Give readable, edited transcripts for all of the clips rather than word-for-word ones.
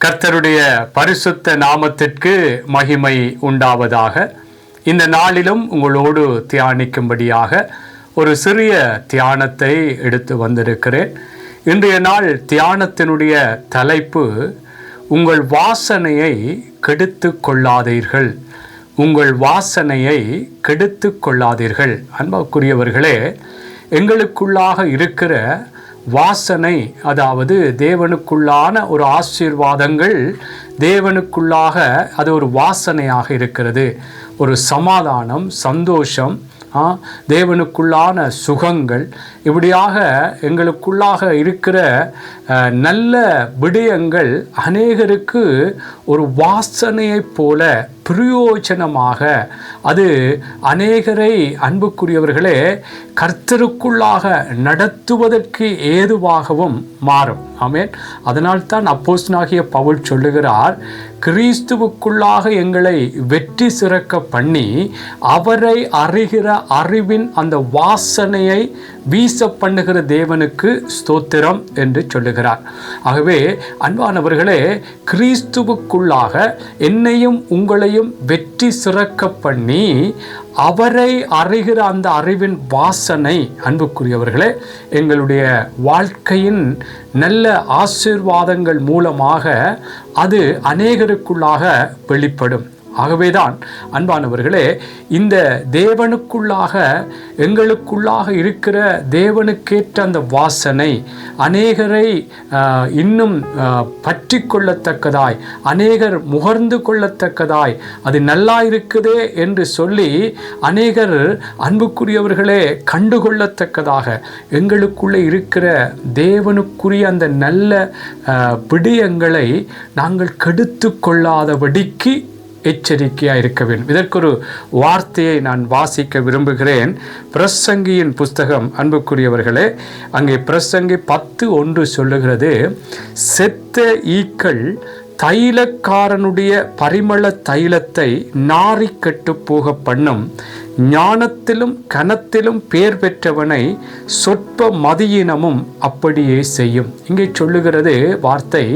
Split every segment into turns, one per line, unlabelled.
கர்த்தருடைய பரிசுத்த நாமத்திற்கு மகிமை உண்டாவதாக. இந்த நாளிலும் உங்களோடு தியானிக்கும்படியாக ஒரு சிறிய தியானத்தை எடுத்து வந்திருக்கிறேன். இன்றைய நாள் தியானத்தினுடைய தலைப்பு, உங்கள் வாசனையை கெடுத்து கொள்ளாதீர்கள். உங்கள் வாசனையை கெடுத்து கொள்ளாதீர்கள். அன்புக்குரியவர்களே, எங்களுக்குள்ளாக இருக்கிற வாசனை, அதாவது தேவனுக்குள்ளான ஒரு ஆசீர்வாதங்கள், தேவனுக்குள்ளாக அது ஒரு வாசனையாக இருக்கிறது. ஒரு சமாதானம், சந்தோஷம், தேவனுக்குள்ளான சுகங்கள், இப்படியாக எங்களுக்குள்ளாக இருக்கிற நல்ல விடயங்கள் அநேகருக்கு ஒரு வாசனையைப் போல பிரயோஜனமாக, அது அநேகரை அன்புக்குரியவர்களே கர்த்தருக்குள்ளாக நடத்துவதற்கு ஏதுவாகவும் மாறும். ஆமென். அதனால்தான் அப்போஸ்தலனாகிய பவுல் சொல்லுகிறார், கிறிஸ்துவுக்குள்ளாக எங்களை வெற்றி சிறக்க பண்ணி அவரை அறிகிற அறிவின் அந்த வாசனையை வீச பண்ணுகிற தேவனுக்கு ஸ்தோத்திரம் என்று சொல்லுகிறார். ஆகவே அன்பானவர்களே, கிறிஸ்துவுக்குள்ளாக என்னையும் உங்களையும் வெற்றி சிறக்க பண்ணி அவரை அறிகிற அந்த அறிவின் வாசனை, அன்புக்குரியவர்களே, எங்களுடைய வாழ்க்கையின் நல்ல ஆசீர்வாதங்கள் மூலமாக அது அநேகருக்குள்ளாக வெளிப்படும். ஆகவேதான் அன்பானவர்களே, இந்த தேவனுக்குள்ளாக எங்களுக்குள்ளாக இருக்கிற தேவனுக்கேற்ற அந்த வாசனை அநேகரை இன்னும் பற்றி கொள்ளத்தக்கதாய், அநேகர் முகர்ந்து கொள்ளத்தக்கதாய், அது நல்லா இருக்குதே என்று சொல்லி அநேகர் அன்புக்குரியவர்களே கண்டுகொள்ளத்தக்கதாக எங்களுக்குள்ளே இருக்கிற தேவனுக்குரிய அந்த நல்ல விடயங்களை நாங்கள் கெடுத்து கொள்ளாதபடிக்கு எச்சரிக்கையாக இருக்க வேண்டும். இதற்கொரு வார்த்தையை நான் வாசிக்க விரும்புகிறேன். பிரசங்கியின் புஸ்தகம், அன்புக்குரியவர்களே, அங்கே பிரசங்கி 10:1 சொல்லுகிறது, செத்த ஈக்கள் தைலக்காரனுடைய பரிமள தைலத்தை நாரி கெட்டு போக பண்ணும், ஞானத்திலும் கனத்திலும் பேர் பெற்றவனை சொற்ப மதியினமும் அப்படியே செய்யும். இங்கே சொல்லுகிறது வார்த்தை,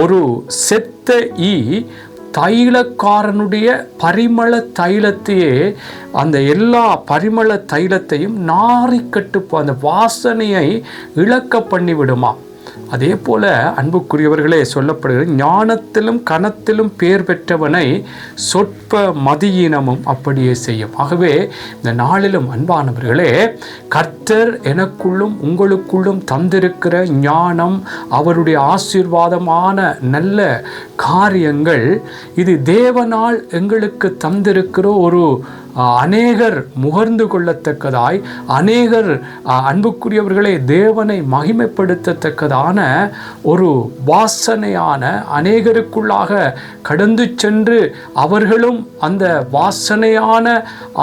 ஒரு செத்த ஈ தைலக்காரனுடைய பரிமள தைலத்தையே, அந்த எல்லா பரிமள தைலத்தையும் நாரி கட்டுப்போ, அந்த வாசனையை இழக்க பண்ணிவிடுமா. அதே போல அன்புக்குரியவர்களே சொல்லப்படுகிறது, ஞானத்திலும் கனத்திலும் பேர் பெற்றவனை சொற்ப மதியினமும் அப்படியே செய்யும். ஆகவே இந்த நாளிலும் அன்பானவர்களே, கர்த்தர் எனக்குள்ளும் உங்களுக்குள்ளும் தந்திருக்கிற ஞானம், அவருடைய ஆசீர்வாதமான நல்ல காரியங்கள், இது தேவனால் எங்களுக்கு தந்திருக்கிற ஒரு அநேகர் முகர்ந்து கொள்ளத்தக்கதாய், அநேகர் அன்புக்குரியவர்களை தேவனை மகிமைப்படுத்தத்தக்கதான ஒரு வாசனையான, அநேகருக்குள்ளாக கடந்து சென்று அவர்களும் அந்த வாசனையான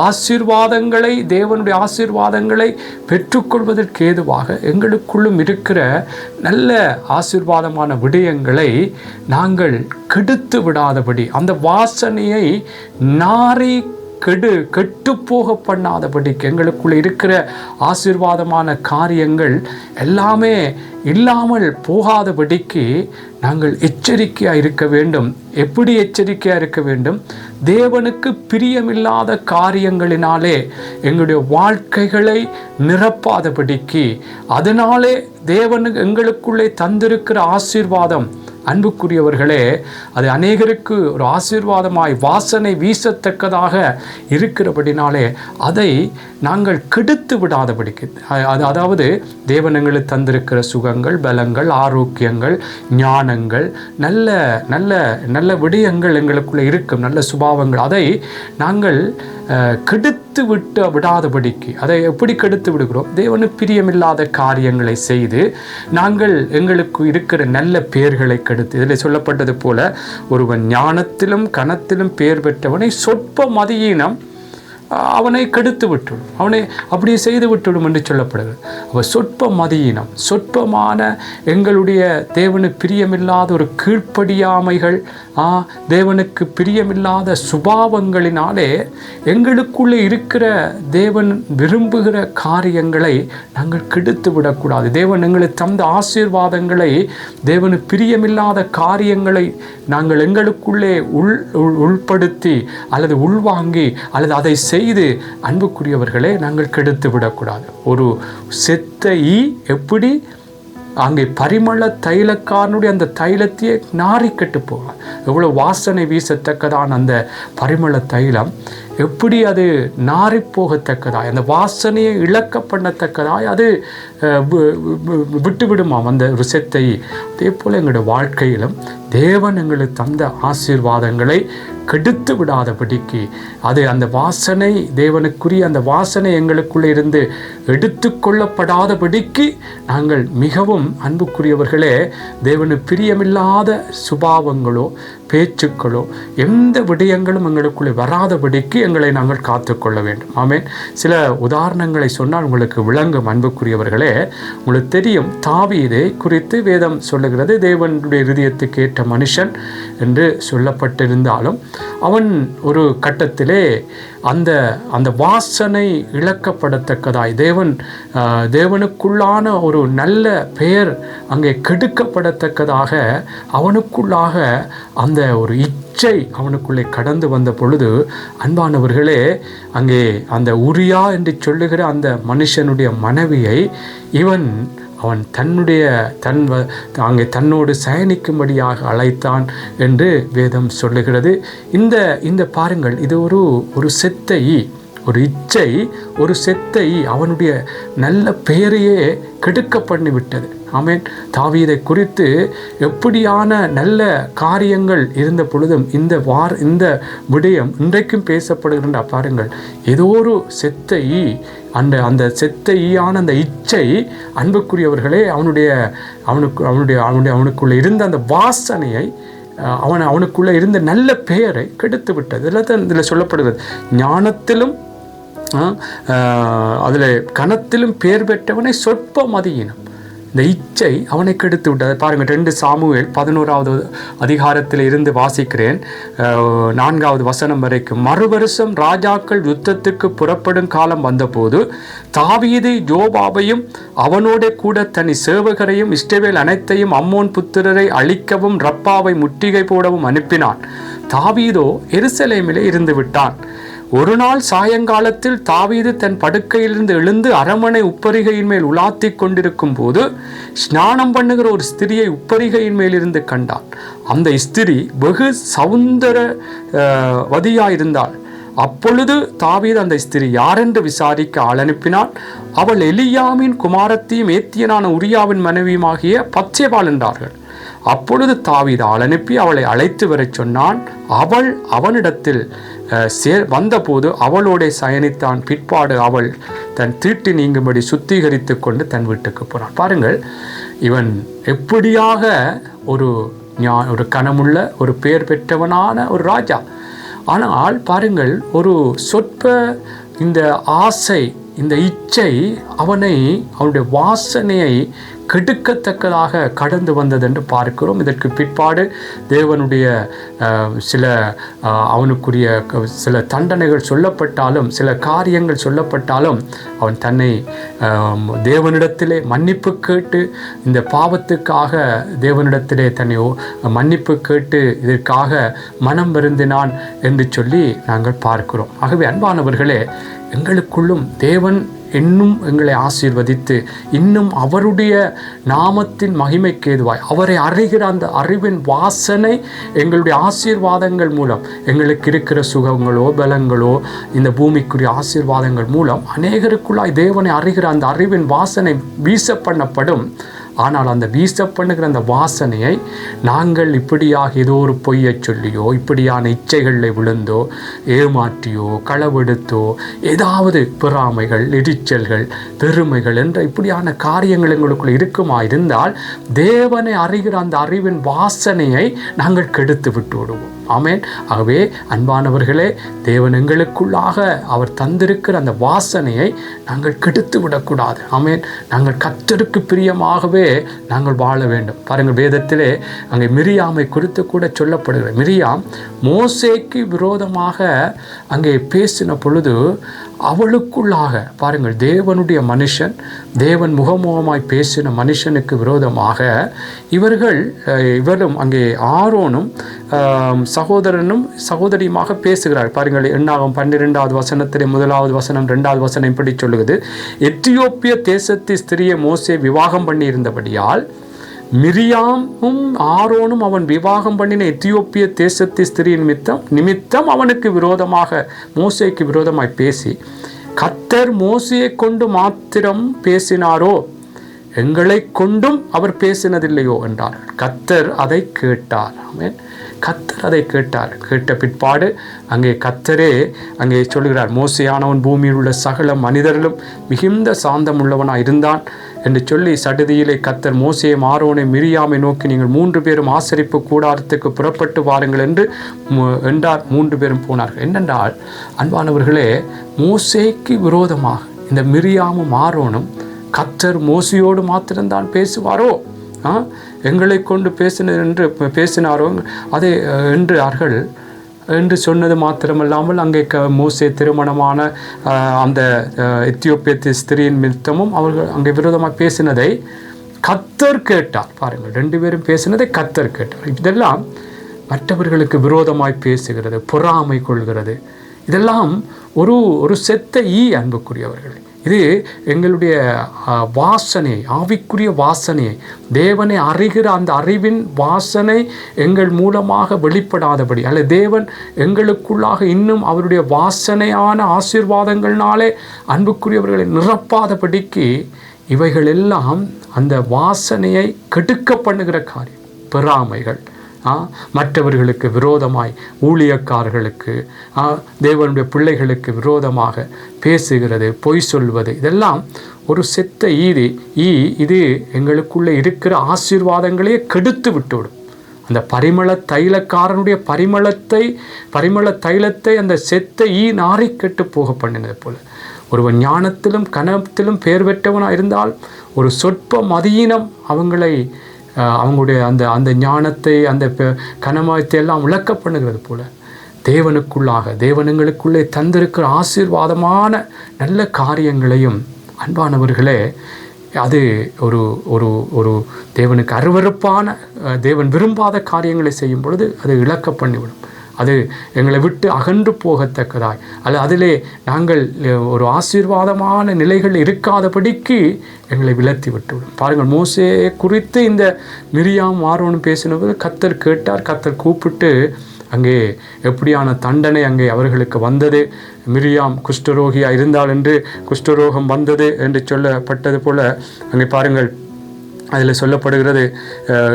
ஆசீர்வாதங்களை, தேவனுடைய ஆசீர்வாதங்களை பெற்றுக்கொள்வதற்கு ஏதுவாக எங்களுக்குள்ளும் இருக்கிற நல்ல ஆசீர்வாதமான விடயங்களை நாங்கள் கெடுத்து விடாதபடி, அந்த வாசனையை நாரி கெட்டு போக பண்ணாதபடிக்கு, எங்களுக்குள்ள இருக்கிற ஆசீர்வாதமான காரியங்கள் எல்லாமே இல்லாமல் போகாதபடிக்கு நாங்கள் எச்சரிக்கையாக இருக்க வேண்டும். எப்படி எச்சரிக்கையாக இருக்க வேண்டும்? தேவனுக்கு பிரியமில்லாத காரியங்களினாலே எங்களுடைய வாழ்க்கைகளை நிரப்பாதபடிக்கு, அதனாலே தேவனுக்கு எங்களுக்குள்ளே தந்திருக்கிற ஆசீர்வாதம், அன்புக்குரியவர்களே, அது அநேகருக்கு ஒரு ஆசீர்வாதமாய் வாசனை வீசத்தக்கதாக இருக்கிறபடினாலே அதை நாங்கள் கெடுத்து விடாதபடிக்கு, அதாவது தேவன் எங்களுக்கு தந்திருக்கிற சுகங்கள், பலங்கள், ஆரோக்கியங்கள், ஞானங்கள், நல்ல நல்ல நல்ல விடயங்கள் எங்களுக்குள்ளே இருக்கும், நல்ல சுபாவங்கள், அதை நாங்கள் கெடுத்து விடாதபடிக்கு. அதை எப்படி கெடுத்து விடுகிறோம்? தேவனுக்கு பிரியமில்லாத காரியங்களை செய்து நாங்கள் எங்களுக்கு இருக்கிற நல்ல பெயர்களை கெடுத்து, இதில் சொல்லப்பட்டது போல, ஒருவன் ஞானத்திலும் கனத்திலும் பெயர் பெற்றவனை சொற்ப மதியினம் அவனை கெடுத்து விட்டுவிடும், அவனை அப்படியே செய்து விட்டுவிடும் என்று சொல்லப்படுகிறது. அப்போ சொற்ப மதியினம், சொற்பமான எங்களுடைய தேவனுக்கு பிரியமில்லாத ஒரு கீழ்ப்படியாமைகள், தேவனுக்கு பிரியமில்லாத சுபாவங்களினாலே எங்களுக்குள்ளே இருக்கிற தேவன் விரும்புகிற காரியங்களை நாங்கள் கெடுத்து விடக்கூடாது. தேவன் எங்களுக்கு தந்த ஆசீர்வாதங்களை, தேவனுக்கு பிரியமில்லாத காரியங்களை நாங்கள் எங்களுக்குள்ளே உள்படுத்தி அல்லது உள்வாங்கி அல்லது அதை செய்து அன்புக்குரியவர்களே நாங்கள் கெடுத்து விடக்கூடாது. ஒரு செத்த ஈ எப்படி அங்கே பரிமள தைலக்காரனுடைய அந்த தைலத்தையே நாரிக்கட்டு போகலாம். எவ்வளோ வாசனை வீசத்தக்கதான் அந்த பரிமள தைலம், எப்படி அது நாரி போகத்தக்கதாய், அந்த வாசனையை இழக்க பண்ணத்தக்கதாய் அது விட்டு விடுமாம் அந்த ஒரு செத்தை. அதே போல் எங்களுடைய வாழ்க்கையிலும் தேவன் எங்களுக்கு தந்த ஆசீர்வாதங்களை கெடுத்து விடாதபடிக்கு, அது அந்த வாசனை தேவனுக்குரிய அந்த வாசனை எங்களுக்குள்ளே இருந்து எடுத்து கொள்ளப்படாதபடிக்கு நாங்கள் மிகவும் அன்புக்குரியவர்களே, தேவனுக்கு பிரியமில்லாத சுபாவங்களோ பேச்சுக்களோ எந்த விடயங்களும் எங்களுக்குள்ளே வராதபடிக்கு எங்களை நாங்கள் காத்துக்கொள்ள வேண்டும். ஆமேன். சில உதாரணங்களை சொன்னால் உங்களுக்கு விளங்கும் அன்புக்குரியவர்களே. உங்களுக்கு தெரியும், தாவீதை குறித்து வேதம் சொல்லுகிறது தேவனுடைய இருதயத்துக்கு ஏற்ற மனுஷன் என்று சொல்லப்பட்டிருந்தாலும் அவன் ஒரு கட்டத்திலே அந்த வாசனை இழக்கப்படத்தக்கதாய் தேவனுக்குள்ளான ஒரு நல்ல பெயர் அங்கே கெடுக்கப்படத்தக்கதாக அவனுக்குள்ளாக அந்த ஒரு இச்சை அவனுக்குள்ளே கடந்து வந்த பொழுது, அன்பானவர்களே, அங்கே அந்த உரியா என்று சொல்லுகிற அந்த மனுஷனுடைய மனைவியை அவன் அங்கே தன்னோடு சயனிக்கும்படியாக அழைத்தான் என்று வேதம் சொல்லுகிறது. இந்த பாருங்கள், இது ஒரு செத்தை, ஒரு இச்சை, ஒரு செத்தை அவனுடைய நல்ல பெயரையே கெடுக்க பண்ணிவிட்டது. ஆமேன். தாவீதை குறித்து எப்படியான நல்ல காரியங்கள் இருந்த பொழுதும் இந்த விடயம் இன்றைக்கும் பேசப்படுகின்ற பாருங்கள். ஏதோ ஒரு செத்தை, அந்த செத்தையான அந்த இச்சை அன்புக்குரியவர்களே அவனுக்குள்ள இருந்த அந்த வாசனையை, அவனுக்குள்ள இருந்த நல்ல பெயரை கெடுத்து விட்டது. இதில் சொல்லப்படுகிறது, ஞானத்திலும் அதில் கனத்திலும் பெயர் பெற்றவனை சொற்ப மதியினம். இந்த இச்சை அவனை கெடுத்து விட்டது. பாருங்கள், 2 சாமுவேல் 11வது அதிகாரத்தில் இருந்து வாசிக்கிறேன், 4வது வசனம் வரைக்கும். மறுவருஷம் ராஜாக்கள் யுத்தத்துக்கு புறப்படும் காலம் வந்தபோது தாவீது யோவாபையும் அவனோட கூட தனி சேவகரையும் இஸ்ரவேல் அனைத்தையும் அம்மோன் புத்திரரை அழிக்கவும் ரப்பாவை முற்றுகை போடவும் அனுப்பினான். தாவீதோ எருசலேமிலே இருந்து விட்டான். ஒரு நாள் சாயங்காலத்தில் தாவீது தன் படுக்கையிலிருந்து எழுந்து அரமனை உப்பரிகையின் மேல் உலாத்தி கொண்டிருக்கும் போது ஸ்நானம் பண்ணுகிற ஒரு ஸ்திரியை உப்பரிகையின் மேலிருந்து கண்டான். அந்த ஸ்திரி வெகு சௌந்தரவதியாயிருந்தாள். அப்பொழுது தாவீது அந்த ஸ்திரி யாரென்று விசாரிக்க ஆள் அனுப்பினான். அவள் எலியாமின் குமாரத்தியும் ஏத்தியனான உரியாவின் மனைவியுமாகிய பத்சேபாள் என்றார்கள். அப்பொழுது தாவீது ஆள் அனுப்பி அவளை அழைத்து வரச் சொன்னான். அவள் அவனிடத்தில் வந்தபோது அவளோட சயனித்தான். பிற்பாடு அவள் தன் தீட்டு நீங்கும்படி சுத்திகரித்து கொண்டு தன் வீட்டுக்கு போனான். பாருங்கள், இவன் எப்படியாக ஒரு கனமுள்ள ஒரு பெயர் பெற்றவனான ஒரு ராஜா. ஆனால் பாருங்கள், ஒரு சொற்ப இந்த ஆசை, இந்த இச்சை அவனுடைய வாசனையை கெடுக்கத்தக்கதாக கடந்து வந்தது என்று பார்க்கிறோம். இதற்கு பிற்பாடு தேவனுடைய அவனுக்குரிய சில தண்டனைகள் சொல்லப்பட்டாலும், சில காரியங்கள் சொல்லப்பட்டாலும், அவன் தன்னை தேவனிடத்திலே மன்னிப்பு கேட்டு இந்த பாவத்துக்காக தேவனிடத்திலே தன்னை மன்னிப்பு கேட்டு இதற்காக மனம் வருந்தினான் என்று சொல்லி நாங்கள் பார்க்கிறோம். ஆகவே அன்பானவர்களே, எங்களுக்குள்ளும் தேவன் இன்னும் எங்களை ஆசீர்வதித்து இன்னும் அவருடைய நாமத்தின் மகிமைக்கு ஏதுவாய் அவரை அறிகிற அந்த அறிவின் வாசனை எங்களுடைய ஆசீர்வாதங்கள் மூலம், எங்களுக்கு இருக்கிற சுகங்களோ பலங்களோ இந்த பூமிக்குரிய ஆசீர்வாதங்கள் மூலம் அநேகருக்குள்ளாய் தேவனை அறிகிற அந்த அறிவின் வாசனை வீச பண்ணப்படும். ஆனால் அந்த வீச பண்ணுகிற அந்த வாசனையை நாங்கள் இப்படியாக ஏதோ ஒரு பொய்யை சொல்லியோ, இப்படியான இச்சைகளில் விழுந்தோ, ஏமாற்றியோ, களவெடுத்தோ, ஏதாவது பொறாமைகள், எரிச்சல்கள், பெருமைகள் என்ற இப்படியான காரியங்கள் எங்களுக்குள்ள இருக்குமா இருந்தால் தேவனை அறிகிற அந்த அறிவின் வாசனையை நாங்கள் கெடுத்து விட்டு விடுவோம். ஆமேன். ஆகவே அன்பானவர்களே, தேவன் எங்களுக்குள்ளாக அவர் தந்திருக்கிற அந்த வாசனையை நாங்கள் கெடுத்து விடக்கூடாது. ஆமேன். நாங்கள் கர்த்தருக்கு பிரியமாகவே நாங்கள் வாழ வேண்டும். பாருங்கள், வேதத்திலே அங்கே மிரியாமை குறித்து கூட சொல்லப்படுகிறது. மிரியாம் மோசேக்கு விரோதமாக அங்கே பேசின பொழுது அவளுக்குள்ளாக பாருங்கள், தேவனுடைய மனுஷன், தேவன் முகமுகமாய் பேசின மனுஷனுக்கு விரோதமாக இவரும் அங்கே ஆரோனும் சகோதரனும் சகோதரியுமாக பேசுகிறார். பாருங்கள், எண்ணாகம் 12வது வசனத்திலே 1வது வசனம் 2வது வசனம் இப்படி சொல்லுகிறது. எத்தியோப்பிய தேசத்து ஸ்திரியை மோசே விவாகம் பண்ணி இருந்தபடியால் மிரியாமும் ஆரோனும் அவன் விவாகம் பண்ணின எத்தியோப்பிய தேசத்து ஸ்திரியின் நிமித்தம் அவனுக்கு விரோதமாக, மோசேக்கு விரோதமாய் பேசி, கர்த்தர் மோசையை கொண்டு மாத்திரம் பேசினாரோ, எங்களை கொண்டும் அவர் பேசினதில்லையோ என்றார். கர்த்தர் அதை கேட்டார். ஆமென். கர்த்தர் அதை கேட்டார். கேட்ட பிற்பாடு அங்கே கர்த்தரே அங்கே சொல்கிறார், மோசையானவன் பூமியில் உள்ள சகல மனிதர்களும் மிகுந்த சாந்தம் உள்ளவனாக இருந்தான் என்று சொல்லி சடுதியிலே கர்த்தர் மோசையை ஆரோனை மிரியாமை நோக்கி, நீங்கள் 3 பேரும் ஆசரிப்பு கூடாரத்துக்கு புறப்பட்டு வாருங்கள் என்றார். 3 பேரும் போனார்கள். என்னென்றால் அன்பானவர்களே, மோசேக்கு விரோதமாக இந்த மிரியாமும் ஆரோனும் கர்த்தர் மோசையோடு மாத்திரம்தான் பேசுவாரோ, எங்களை கொண்டு பேசினாரோ அதை என்றார்கள் என்று சொன்னது மாத்திரமல்லாமல் அங்கே மோசே திருமணமான அந்த எத்தியோப்பிய ஸ்திரியின் நிமித்தமும் அவர்கள் அங்கே விரோதமாக பேசினதை கர்த்தர் கேட்டார். பாருங்கள், 2 பேரும் பேசினதை கர்த்தர் கேட்டார். இதெல்லாம் மற்றவர்களுக்கு விரோதமாய் பேசுகிறது, பொறாமை கொள்கிறது. இதெல்லாம் ஒரு செத்த அன்புக்குரியவர்கள். இது எங்களுடைய வாசனை, ஆவிக்குரிய வாசனையை, தேவனை அறிகிற அந்த அறிவின் வாசனை எங்கள் மூலமாக வெளிப்படாதபடி, அல்லது தேவன் எங்களுக்குள்ளாக இன்னும் அவருடைய வாசனையான ஆசீர்வாதங்கள்னாலே அன்புக்குரியவர்களை நிரப்பாதபடிக்கு இவைகள் எல்லாம் அந்த வாசனையை கெடுக்க பண்ணுகிற காரியம். பொறாமைகள், மற்றவர்களுக்கு விரோதமாய், ஊழியக்காரர்களுக்கு, தேவனுடைய பிள்ளைகளுக்கு விரோதமாக பேசுகிறது, பொய் சொல்வது, இதெல்லாம் ஒரு செத்த இது எங்களுக்குள்ளே இருக்கிற ஆசீர்வாதங்களையே கெடுத்து விட்டுவிடும். அந்த பரிமள தைலக்காரனுடைய பரிமள தைலத்தை அந்த செத்த நாரி கெட்டு போக பண்ணினது போல, ஒருவன் ஞானத்திலும் கனத்திலும் பேர் பெற்றவனாக இருந்தால் ஒரு சொற்ப மதியினம் அவங்களுடைய அந்த ஞானத்தை, அந்த கனமத்தை எல்லாம் விளக்க பண்ணுகிறது போல, தேவனுங்களுக்குள்ளே தந்திருக்கிற ஆசீர்வாதமான நல்ல காரியங்களையும் அன்பானவர்களே, அது ஒரு தேவனுக்கு அருவருப்பான, தேவன் விரும்பாத காரியங்களை செய்யும் பொழுது அது இழக்க பண்ணிவிடும். அது எங்களை விட்டு அகன்று போகத்தக்கதாய், அதிலே நாங்கள் ஒரு ஆசீர்வாதமான நிலைகள் இருக்காதபடிக்கு எங்களை விலத்தி விட்டுவிடும். பாருங்கள், மோசேயை குறித்து இந்த மிரியாம் ஆரோனும் பேசினபோது கர்த்தர் கேட்டார். கர்த்தர் கூப்பிட்டு அங்கே எப்படியான தண்டனை அங்கே அவர்களுக்கு வந்தது, மிரியாம் குஷ்டரோகியாக இருந்தால் என்று குஷ்டரோகம் வந்தது என்று சொல்லப்பட்டது போல அங்கே பாருங்கள், அதில் சொல்லப்படுகிறது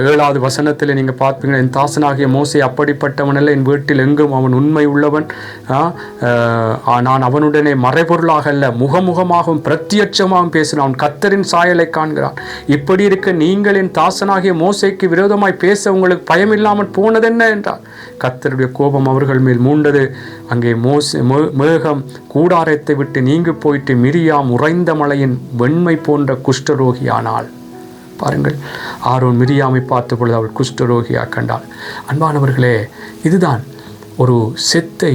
7வது வசனத்தில் நீங்கள் பார்ப்பீங்க, என் தாசனாகிய மோசே அப்படிப்பட்டவனல்ல, என் வீட்டில் எங்கும் அவன் உண்மை உள்ளவன், நான் அவனுடனே மறைபொருளாக அல்ல முகமுகமாகவும் பிரத்யட்சமாகவும் பேசினான், அவன் கர்த்தரின் சாயலை காண்கிறான். இப்படி இருக்க நீங்கள் என் தாசனாகிய மோசேக்கு விரோதமாய் பேச உங்களுக்கு பயமில்லாமல் போனதென்ன என்றார். கர்த்தருடைய கோபம் அவர்கள் மேல் மூண்டது. அங்கே மேகம் கூடாரத்தை விட்டு நீங்கி போயிட்டு மிரியாம் உறைந்த மலையின் வெண்மை போன்ற குஷ்டரோகியானாள். பாருங்கள், ஆரோன் மிரியாமை பார்த்த பொழுது அவள் குஷ்டரோகியாக கண்டாள். அன்பானவர்களே, இதுதான் ஒரு செத்த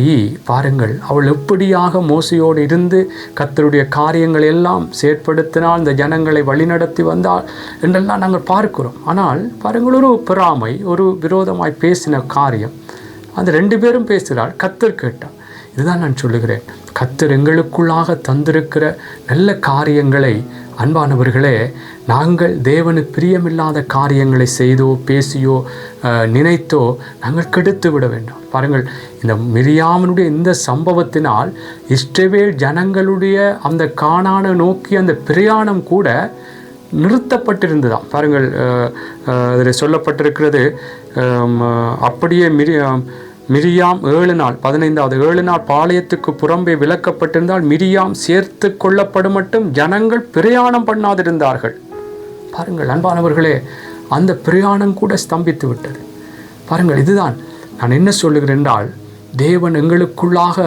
பாருங்கள், அவள் எப்படியாக மோசையோடு இருந்து கர்த்தருடைய காரியங்கள் எல்லாம் செயற்படுத்தினால், இந்த ஜனங்களை வழிநடத்தி வந்தாள் என்றெல்லாம் நாங்கள் பார்க்கிறோம். ஆனால் பாருங்கள், ஒரு பொறாமை, ஒரு விரோதமாய் பேசின காரியம், அந்த 2 பேரும் பேசுகிறாள். கர்த்தர் கேட்டார். இதுதான் நான் சொல்லுகிறேன், கர்த்தர் எங்களுக்குள்ளாக தந்திருக்கிற நல்ல காரியங்களை அன்பானவர்களே, நாங்கள் தேவனுக்கு பிரியமில்லாத காரியங்களை செய்தோ பேசியோ நினைத்தோ நாங்கள் கெடுத்து விட வேண்டாம். பாருங்கள், இந்த மிரியாமினுடைய இந்த சம்பவத்தினால் இஸ்ரவேல் ஜனங்களுடைய அந்த கானானை நோக்கி அந்த பிரயாணம் கூட நிறுத்தப்பட்டிருந்ததாம். பாருங்கள், அதில் சொல்லப்பட்டிருக்கிறது, அப்படியே மிரியாம் 7 நாள் 15வது 7 நாள் பாளையத்துக்கு புறம்பே விலக்கப்பட்டிருந்தால் மிரியாம் சேர்த்து கொள்ளப்படும் மட்டும் ஜனங்கள் பிரயாணம் பண்ணாதிருந்தார்கள். பாருங்கள் அன்பானவர்களே, அந்த பிரயாணம் கூட ஸ்தம்பித்து விட்டது. பாருங்கள், இதுதான் நான் என்ன சொல்லுகிறேன் என்றால், தேவன் எங்களுக்குள்ளாக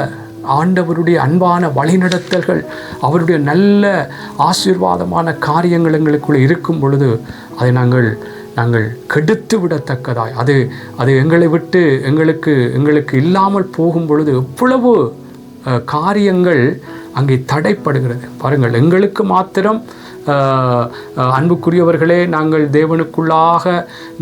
ஆண்டவருடைய அன்பான வழிநடத்தல்கள், அவருடைய நல்ல ஆசீர்வாதமான காரியங்கள் எங்களுக்குள்ளே இருக்கும் பொழுது அதை நாங்கள் கெடுத்து விடத்தக்கதாய், அது எங்களை விட்டு எங்களுக்கு இல்லாமல் போகும் பொழுது எவ்வளவு காரியங்கள் அங்கே தடைப்படுகிறது பாருங்கள். எங்களுக்கு மாத்திரம் அன்புக்குரியவர்களே, நாங்கள் தேவனுக்குள்ளாக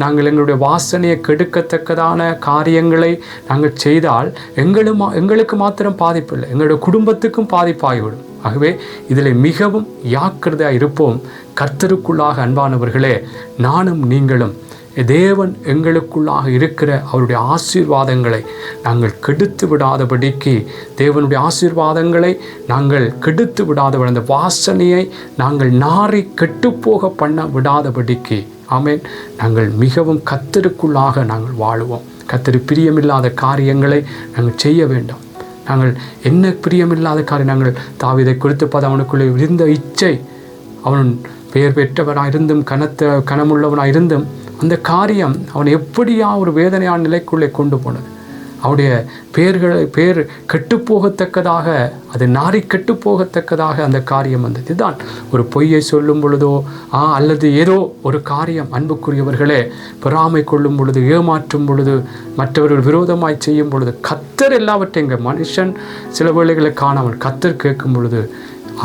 நாங்கள் எங்களுடைய வாசனையை கெடுக்கத்தக்கதான காரியங்களை நாங்கள் செய்தால் எங்களுக்கு மாத்திரம் பாதிப்பில்லை, எங்களுடைய குடும்பத்துக்கும் பாதிப்பாகிவிடும். ஆகவே இதில் மிகவும் ஜாக்கிரதையாக இருப்போம். கர்த்தருக்குள்ளாக அன்பானவர்களே, நானும் நீங்களும் தேவன் எங்களுக்குள்ளாக இருக்கிற அவருடைய ஆசீர்வாதங்களை நாங்கள் கெடுத்து விடாதபடிக்கு, தேவனுடைய ஆசீர்வாதங்களை நாங்கள் கெடுத்து விடாதபடி, அந்த வாசனையை நாங்கள் நாரி கெட்டுப்போக பண்ண விடாதபடிக்கு, ஆமென், நாங்கள் மிகவும் கர்த்தருக்குள்ளாக நாங்கள் வாழுவோம். கர்த்தரு பிரியமில்லாத காரியங்களை நாங்கள் செய்ய வேண்டாம். நாங்கள் என்ன பிரியமில்லாத காரியம், நாங்கள் தாவீதை குறித்து பார்த்து அவனுக்குள்ளே இருந்த இச்சை, அவன் பெயர் பெற்றவனாக இருந்தும் கனமுள்ளவனாக இருந்தும் அந்த காரியம் அவன் எப்படியா ஒரு வேதனையான நிலைக்குள்ளே கொண்டு போனது. அவருடைய பேர் கெட்டுப்போகத்தக்கதாக, அது நாரி கெட்டுப்போகத்தக்கதாக அந்த காரியம் வந்தது. இதுதான் ஒரு பொய்யை சொல்லும் பொழுதோ அல்லது ஏதோ ஒரு காரியம், அன்புக்குரியவர்களே, பொறாமை கொள்ளும் பொழுது, ஏமாற்றும் பொழுது, மற்றவர்கள் விரோதமாய் செய்யும் பொழுது, கர்த்தர் எல்லாவற்றையும் மனுஷன் சில வேளைகளை காணாமல் கர்த்தர் கேட்கும் பொழுது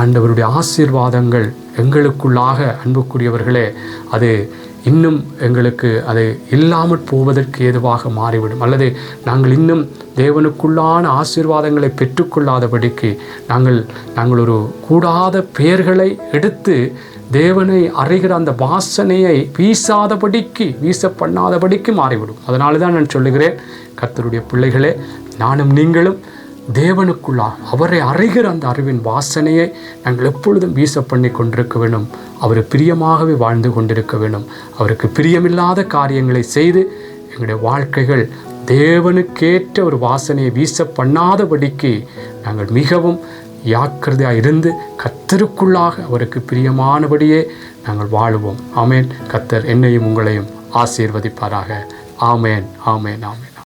ஆண்டவருடைய ஆசீர்வாதங்கள் எங்களுக்குள்ளாக, அன்புக்குரியவர்களே, அது இன்னும் எங்களுக்கு அது இல்லாமல் போவதற்கு ஏதுவாக மாறிவிடும். அல்லது நாங்கள் இன்னும் தேவனுக்குள்ளான ஆசீர்வாதங்களை பெற்றுக்கொள்ளாதபடிக்கு நாங்கள் ஒரு கூடாத பெயர்களை எடுத்து தேவனை அறிகிற அந்த வாசனையை வீச பண்ணாதபடிக்கு மாறிவிடும். அதனால தான் நான் சொல்லுகிறேன், கர்த்தருடைய பிள்ளைகளே, நானும் நீங்களும் தேவனுக்குள்ளாக அவரை அறிகிற அந்த அறிவின் வாசனையை நாங்கள் எப்பொழுதும் வீச பண்ணி கொண்டிருக்க வேண்டும். அவர் பிரியமாகவே வாழ்ந்து கொண்டிருக்க வேண்டும். அவருக்கு பிரியமில்லாத காரியங்களை செய்து எங்களுடைய வாழ்க்கைகள் தேவனுக்கேற்ற ஒரு வாசனையை வீச பண்ணாதபடிக்கு நாங்கள் மிகவும் ஜாக்கிரதையாக இருந்து கர்த்தருக்குள்ளாக அவருக்கு பிரியமானபடியே நாங்கள் வாழுவோம். ஆமேன். கர்த்தர் என்னையும் உங்களையும் ஆசீர்வதிப்பாராக. ஆமேன், ஆமேன், ஆமேன்.